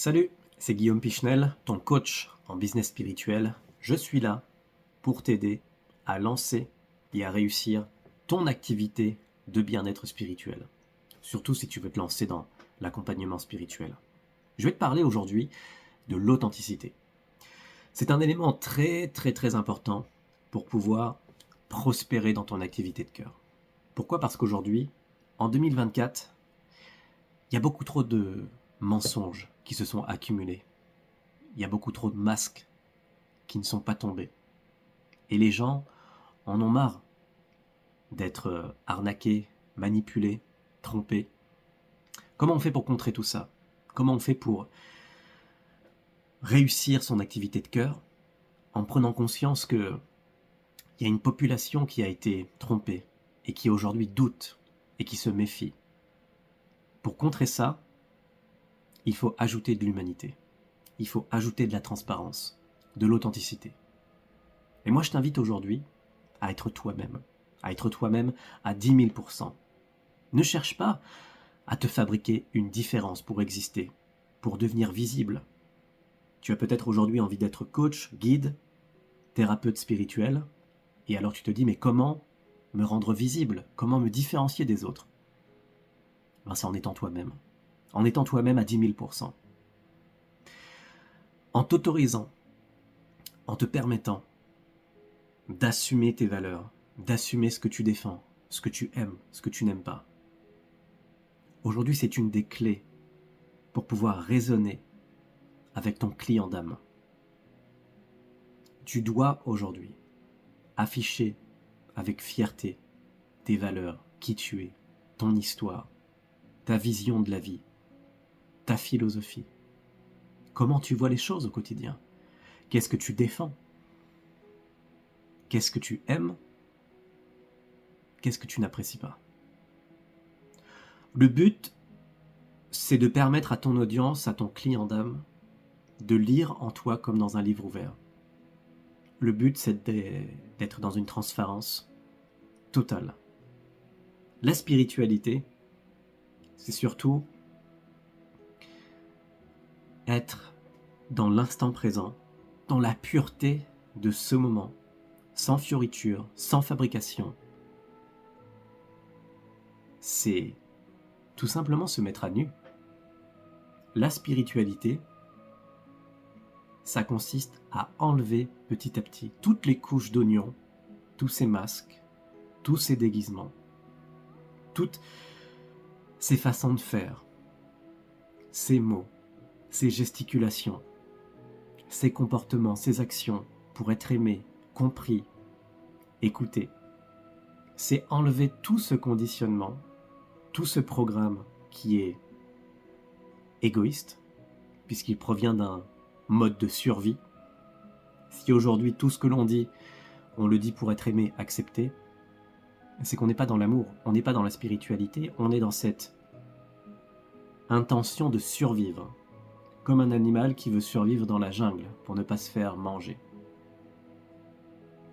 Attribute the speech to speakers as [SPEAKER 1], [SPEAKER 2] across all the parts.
[SPEAKER 1] Salut, c'est Guillaume Pichenel, ton coach en business spirituel. Je suis là pour t'aider à lancer et à réussir ton activité de bien-être spirituel. Surtout si tu veux te lancer dans l'accompagnement spirituel. Je vais te parler aujourd'hui de l'authenticité. C'est un élément très important pour pouvoir prospérer dans ton activité de cœur. Pourquoi? Parce qu'aujourd'hui, en 2024, il y a beaucoup trop de mensonges qui se sont accumulés. Il y a beaucoup trop de masques qui ne sont pas tombés. Et les gens en ont marre d'être arnaqués, manipulés, trompés. Comment on fait pour contrer tout ça? Comment on fait pour réussir son activité de cœur en prenant conscience qu'il y a une population qui a été trompée et qui aujourd'hui doute et qui se méfie? Pour contrer ça, il faut ajouter de l'humanité. Il faut ajouter de la transparence, de l'authenticité. Et moi, je t'invite aujourd'hui à être toi-même à 10 000%. Ne cherche pas à te fabriquer une différence pour exister, pour devenir visible. Tu as peut-être aujourd'hui envie d'être coach, guide, thérapeute spirituel, et alors tu te dis, mais comment me rendre visible? Comment me différencier des autres? Ben, c'est en étant toi-même. En étant toi-même à 10 000%. En t'autorisant, en te permettant d'assumer tes valeurs, d'assumer ce que tu défends, ce que tu aimes, ce que tu n'aimes pas. Aujourd'hui, c'est une des clés pour pouvoir raisonner avec ton client d'âme. Tu dois aujourd'hui afficher avec fierté tes valeurs, qui tu es, ton histoire, ta vision de la vie, ta philosophie. Comment tu vois les choses au quotidien? Qu'est-ce que tu défends? Qu'est-ce que tu aimes? Qu'est-ce que tu n'apprécies pas? Le but, c'est de permettre à ton audience, à ton client d'âme, de lire en toi comme dans un livre ouvert. Le but, c'est d'être dans une transparence totale. La spiritualité, c'est surtout être dans l'instant présent, dans la pureté de ce moment, sans fioriture, sans fabrication. C'est tout simplement se mettre à nu. La spiritualité, ça consiste à enlever petit à petit toutes les couches d'oignons, tous ces masques, tous ces déguisements, toutes ces façons de faire, ces mots, ces gesticulations, ces comportements, ces actions pour être aimé, compris, écouté. C'est enlever tout ce conditionnement, tout ce programme qui est égoïste, puisqu'il provient d'un mode de survie. Si aujourd'hui tout ce que l'on dit, on le dit pour être aimé, accepté, c'est qu'on n'est pas dans l'amour, on n'est pas dans la spiritualité, on est dans cette intention de survivre, comme un animal qui veut survivre dans la jungle pour ne pas se faire manger.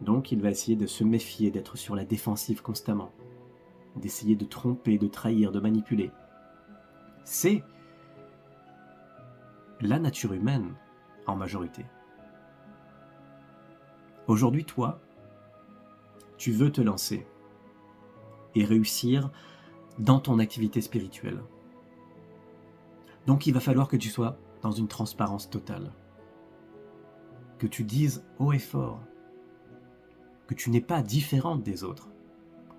[SPEAKER 1] Donc il va essayer de se méfier, d'être sur la défensive constamment, d'essayer de tromper, de trahir, de manipuler. C'est la nature humaine en majorité. Aujourd'hui, toi, tu veux te lancer et réussir dans ton activité spirituelle. Donc il va falloir que tu sois dans une transparence totale. Que tu dises haut et fort que tu n'es pas différente des autres.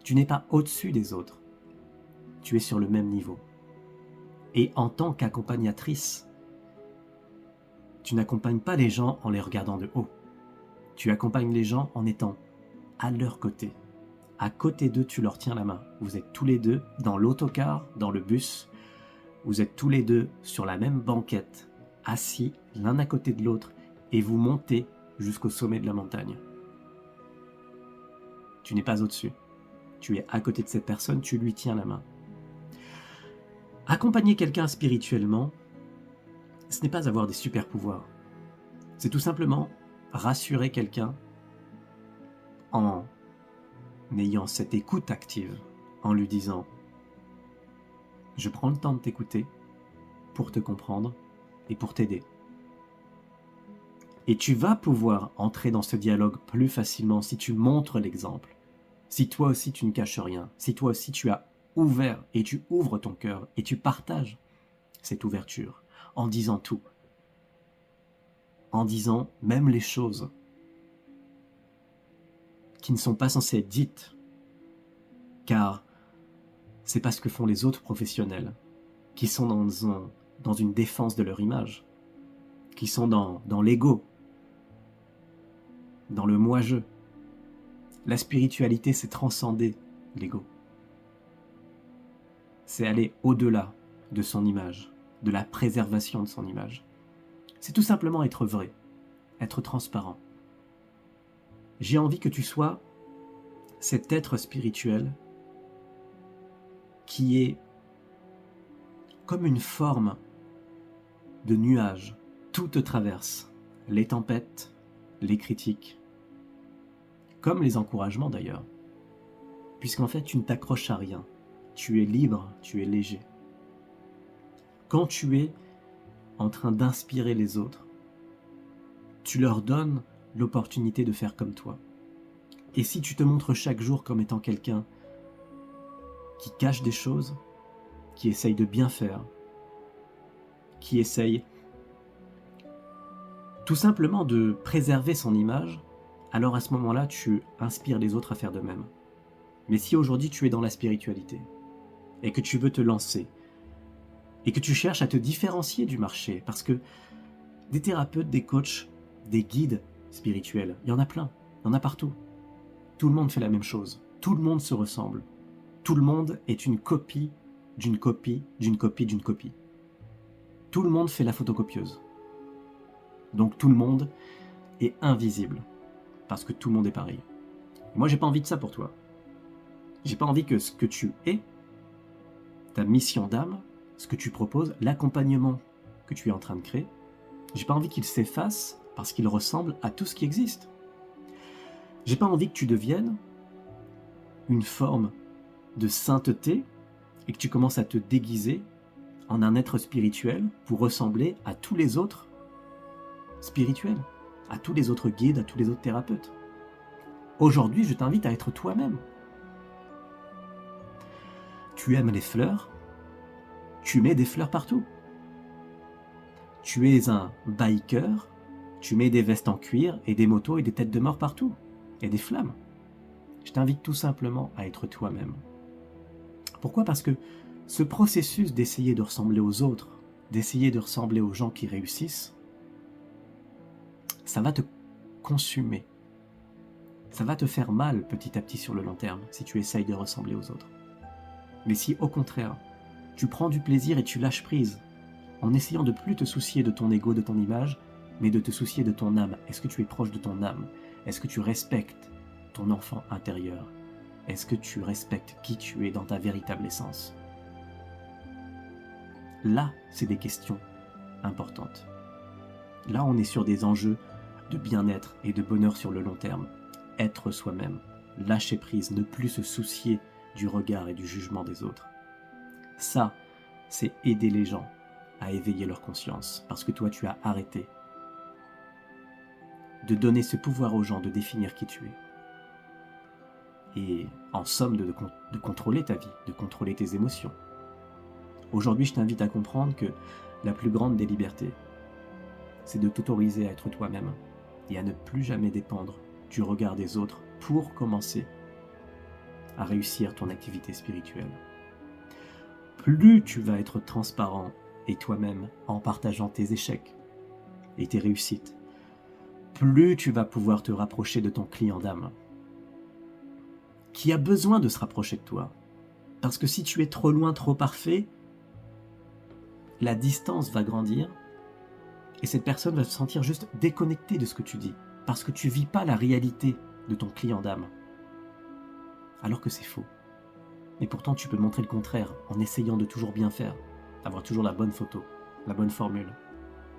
[SPEAKER 1] Tu n'es pas au-dessus des autres. Tu es sur le même niveau. Et en tant qu'accompagnatrice, tu n'accompagnes pas les gens en les regardant de haut. Tu accompagnes les gens en étant à leur côté. À côté d'eux, tu leur tiens la main. Vous êtes tous les deux dans l'autocar, dans le bus. Vous êtes tous les deux sur la même banquette, assis l'un à côté de l'autre, et vous montez jusqu'au sommet de la montagne. Tu n'es pas au-dessus. Tu es à côté de cette personne, tu lui tiens la main. Accompagner quelqu'un spirituellement, ce n'est pas avoir des super pouvoirs. C'est tout simplement rassurer quelqu'un en ayant cette écoute active, en lui disant « Je prends le temps de t'écouter pour te comprendre et pour t'aider. Et tu vas pouvoir entrer dans ce dialogue plus facilement si tu montres l'exemple. Si toi aussi tu ne caches rien, si toi aussi tu as ouvert et tu ouvres ton cœur et tu partages cette ouverture en disant tout, en disant même les choses qui ne sont pas censées être dites, car c'est pas ce que font les autres professionnels qui sont dans une défense de leur image, qui sont dans l'ego, dans le moi-je. La spiritualité, c'est transcender l'ego. C'est aller au-delà de son image, de la préservation de son image. C'est tout simplement être vrai, être transparent. J'ai envie que tu sois cet être spirituel qui est comme une forme de nuage. Tout te traverse, les tempêtes, les critiques, comme les encouragements d'ailleurs, puisqu'en fait tu ne t'accroches à rien, tu es libre, tu es léger. Quand tu es en train d'inspirer les autres, tu leur donnes l'opportunité de faire comme toi. Et si tu te montres chaque jour comme étant quelqu'un qui cache des choses, qui essaye de bien faire, qui essaye tout simplement de préserver son image, alors à ce moment-là, tu inspires les autres à faire de même. Mais si aujourd'hui tu es dans la spiritualité, et que tu veux te lancer, et que tu cherches à te différencier du marché, parce que des thérapeutes, des coachs, des guides spirituels, il y en a plein, il y en a partout. Tout le monde fait la même chose, tout le monde se ressemble, tout le monde est une copie d'une copie, d'une copie, d'une copie. Tout le monde fait la photocopieuse. Donc tout le monde est invisible, parce que tout le monde est pareil. Moi, j'ai pas envie de ça pour toi. J'ai pas envie que ce que tu es, ta mission d'âme, ce que tu proposes, l'accompagnement que tu es en train de créer, j'ai pas envie qu'il s'efface parce qu'il ressemble à tout ce qui existe. J'ai pas envie que tu deviennes une forme de sainteté et que tu commences à te déguiser en un être spirituel pour ressembler à tous les autres spirituels, à tous les autres guides, à tous les autres thérapeutes. Aujourd'hui, je t'invite à être toi-même. Tu aimes les fleurs, tu mets des fleurs partout. Tu es un biker, tu mets des vestes en cuir et des motos et des têtes de mort partout, et des flammes. Je t'invite tout simplement à être toi-même. Pourquoi ? Parce que ce processus d'essayer de ressembler aux autres, d'essayer de ressembler aux gens qui réussissent, ça va te consumer. Ça va te faire mal petit à petit sur le long terme si tu essayes de ressembler aux autres. Mais si au contraire, tu prends du plaisir et tu lâches prise, en essayant de plus te soucier de ton ego, de ton image, mais de te soucier de ton âme. Est-ce que tu es proche de ton âme ? Est-ce que tu respectes ton enfant intérieur ? Est-ce que tu respectes qui tu es dans ta véritable essence ? Là, c'est des questions importantes. Là, on est sur des enjeux de bien-être et de bonheur sur le long terme. Être soi-même, lâcher prise, ne plus se soucier du regard et du jugement des autres. Ça, c'est aider les gens à éveiller leur conscience, parce que toi, tu as arrêté de donner ce pouvoir aux gens de définir qui tu es. Et en somme, de contrôler ta vie, de contrôler tes émotions. Aujourd'hui, je t'invite à comprendre que la plus grande des libertés, c'est de t'autoriser à être toi-même et à ne plus jamais dépendre du regard des autres pour commencer à réussir ton activité spirituelle. Plus tu vas être transparent et toi-même en partageant tes échecs et tes réussites, plus tu vas pouvoir te rapprocher de ton client d'âme, qui a besoin de se rapprocher de toi. Parce que si tu es trop loin, trop parfait, la distance va grandir et cette personne va se sentir juste déconnectée de ce que tu dis, parce que tu ne vis pas la réalité de ton client d'âme. Alors que c'est faux. Mais pourtant, tu peux montrer le contraire en essayant de toujours bien faire, d'avoir toujours la bonne photo, la bonne formule,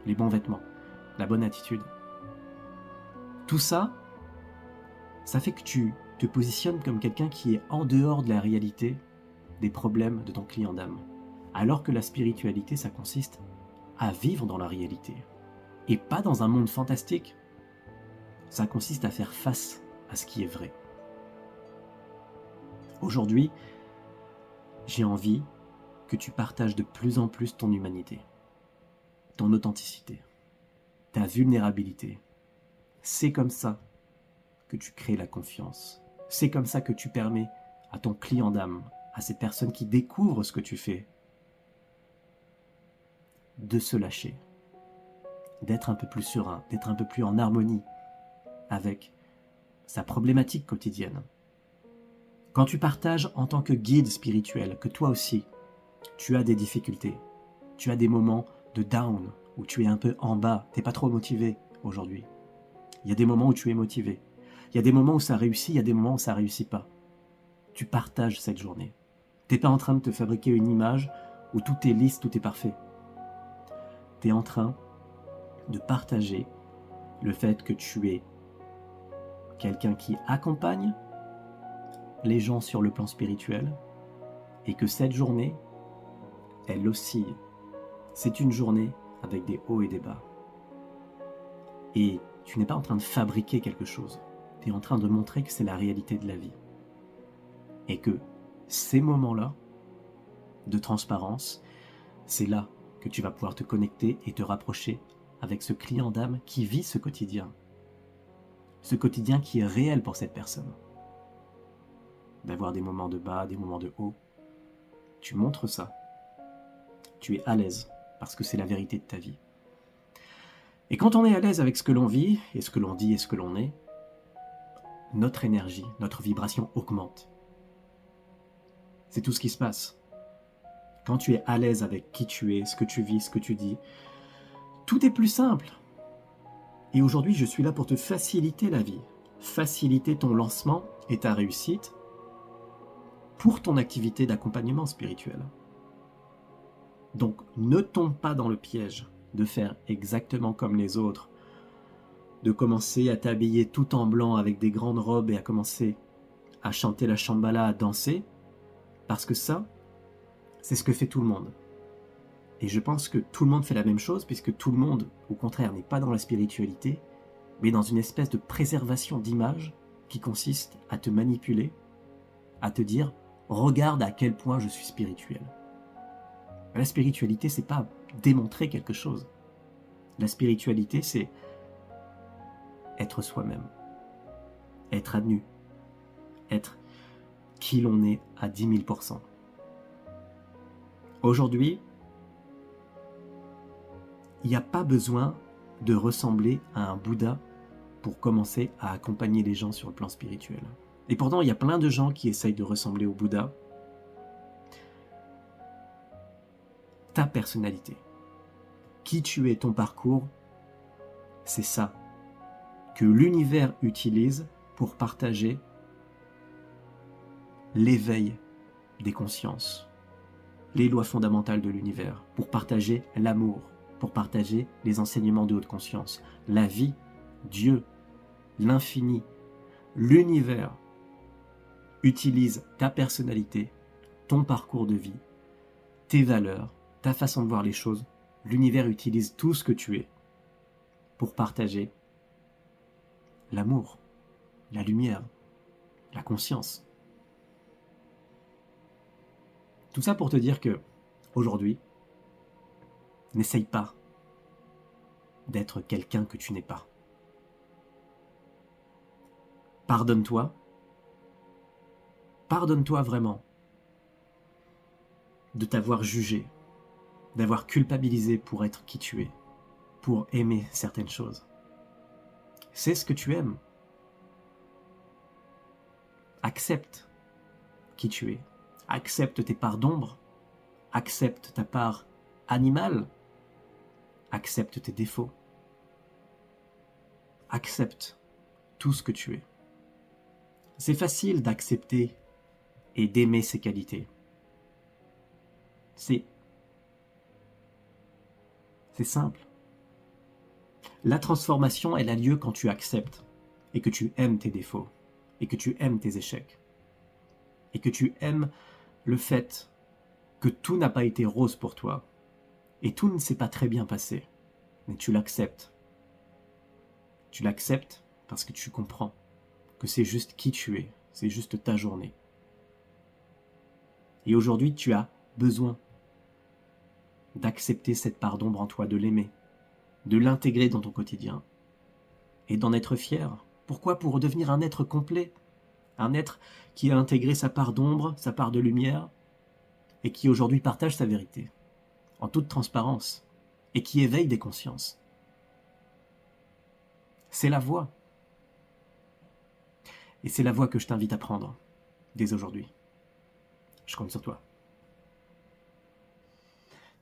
[SPEAKER 1] les bons vêtements, la bonne attitude. Tout ça, ça fait que tu te positionnes comme quelqu'un qui est en dehors de la réalité des problèmes de ton client d'âme. Alors que la spiritualité, ça consiste à vivre dans la réalité et pas dans un monde fantastique. Ça consiste à faire face à ce qui est vrai. Aujourd'hui, j'ai envie que tu partages de plus en plus ton humanité, ton authenticité, ta vulnérabilité. C'est comme ça que tu crées la confiance. C'est comme ça que tu permets à ton client d'âme, à ces personnes qui découvrent ce que tu fais, de se lâcher, d'être un peu plus serein, d'être un peu plus en harmonie avec sa problématique quotidienne. Quand tu partages en tant que guide spirituel que toi aussi, tu as des difficultés, tu as des moments de down, où tu es un peu en bas, tu n'es pas trop motivé aujourd'hui. Il y a des moments où tu es motivé. Il y a des moments où ça réussit, il y a des moments où ça ne réussit pas. Tu partages cette journée. Tu n'es pas en train de te fabriquer une image où tout est lisse, tout est parfait. Tu es en train de partager le fait que tu es quelqu'un qui accompagne les gens sur le plan spirituel et que cette journée, elle oscille. C'est une journée avec des hauts et des bas. Et tu n'es pas en train de fabriquer quelque chose. Tu es en train de montrer que c'est la réalité de la vie. Et que ces moments-là de transparence, c'est là que tu vas pouvoir te connecter et te rapprocher avec ce client d'âme qui vit ce quotidien. Ce quotidien qui est réel pour cette personne. D'avoir des moments de bas, des moments de haut. Tu montres ça. Tu es à l'aise parce que c'est la vérité de ta vie. Et quand on est à l'aise avec ce que l'on vit, et ce que l'on dit et ce que l'on est, notre énergie, notre vibration augmente. C'est tout ce qui se passe. Quand tu es à l'aise avec qui tu es, ce que tu vis, ce que tu dis, tout est plus simple. Et aujourd'hui, je suis là pour te faciliter la vie, faciliter ton lancement et ta réussite pour ton activité d'accompagnement spirituel. Donc, ne tombe pas dans le piège de faire exactement comme les autres, de commencer à t'habiller tout en blanc avec des grandes robes et à commencer à chanter la Shambhala, à danser, parce que ça, c'est ce que fait tout le monde. Et je pense que tout le monde fait la même chose, puisque tout le monde, au contraire, n'est pas dans la spiritualité, mais dans une espèce de préservation d'image qui consiste à te manipuler, à te dire « regarde à quel point je suis spirituel ». La spiritualité, c'est pas démontrer quelque chose. La spiritualité, c'est être soi-même, être à nu, être qui l'on est à 10 000%. Aujourd'hui, il n'y a pas besoin de ressembler à un Bouddha pour commencer à accompagner les gens sur le plan spirituel. Et pourtant, il y a plein de gens qui essayent de ressembler au Bouddha. Ta personnalité, qui tu es, ton parcours, c'est ça que l'univers utilise pour partager l'éveil des consciences, les lois fondamentales de l'univers, pour partager l'amour, pour partager les enseignements de haute conscience, la vie, Dieu, l'infini, l'univers utilise ta personnalité, ton parcours de vie, tes valeurs, ta façon de voir les choses. L'univers utilise tout ce que tu es pour partager l'amour, la lumière, la conscience. Tout ça pour te dire que, aujourd'hui, n'essaye pas d'être quelqu'un que tu n'es pas. Pardonne-toi. Pardonne-toi vraiment de t'avoir jugé, d'avoir culpabilisé pour être qui tu es, pour aimer certaines choses. C'est ce que tu aimes. Accepte qui tu es. Accepte tes parts d'ombre. Accepte ta part animale. Accepte tes défauts. Accepte tout ce que tu es. C'est facile d'accepter et d'aimer ses qualités. C'est simple. La transformation, elle a lieu quand tu acceptes et que tu aimes tes défauts et que tu aimes tes échecs et que tu aimes le fait que tout n'a pas été rose pour toi et tout ne s'est pas très bien passé, mais tu l'acceptes. Tu l'acceptes parce que tu comprends que c'est juste qui tu es, c'est juste ta journée. Et aujourd'hui, tu as besoin d'accepter cette part d'ombre en toi, de l'aimer, de l'intégrer dans ton quotidien et d'en être fier. Pourquoi? Pour redevenir un être complet, un être qui a intégré sa part d'ombre, sa part de lumière, et qui aujourd'hui partage sa vérité, en toute transparence, et qui éveille des consciences. C'est la voie. Et c'est la voie que je t'invite à prendre, dès aujourd'hui. Je compte sur toi.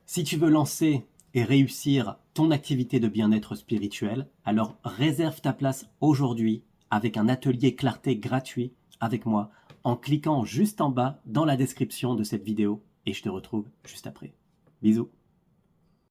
[SPEAKER 1] Si tu veux lancer et réussir ton activité de bien-être spirituel, alors réserve ta place aujourd'hui avec un atelier clarté gratuit avec moi en cliquant juste en bas dans la description de cette vidéo et je te retrouve juste après. Bisous.